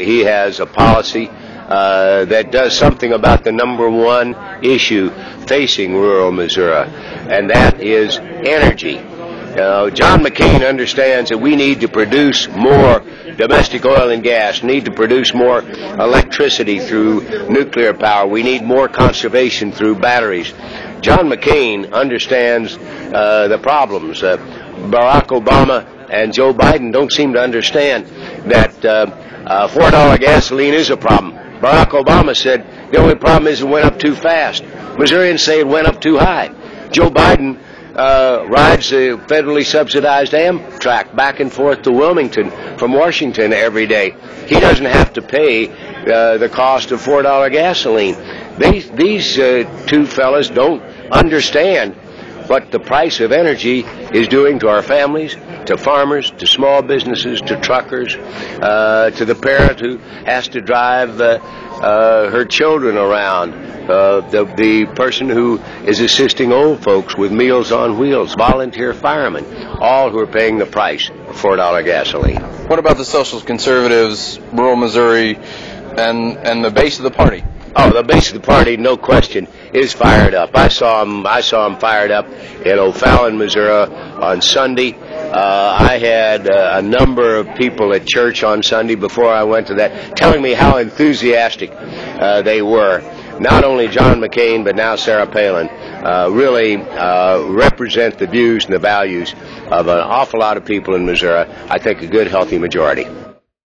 he has a policy that does something about the number one issue facing rural Missouri, and that is energy. John McCain understands that we need to produce more domestic oil and gas, need to produce more electricity through nuclear power. We need more conservation through batteries. John McCain understands the problems. Barack Obama and Joe Biden don't seem to understand that $4 gasoline is a problem. Barack Obama said the only problem is it went up too fast. Missourians say it went up too high. Joe Biden rides the federally subsidized Amtrak back and forth to Wilmington from Washington every day. He doesn't have to pay the cost of $4 gasoline. These two fellas don't understand what the price of energy is doing to our families, to farmers, to small businesses, to truckers, to the parent who has to drive her children around, the person who is assisting old folks with Meals on Wheels, volunteer firemen, all who are paying the price of $4 gasoline. What about the social conservatives, rural Missouri, and the base of the party? Oh, the base of the party, no question, is fired up. I saw them fired up in O'Fallon, Missouri on Sunday. I had a number of people at church on Sunday before I went to that telling me how enthusiastic they were. Not only John McCain, but now Sarah Palin really represent the views and the values of an awful lot of people in Missouri. I think a good, healthy majority.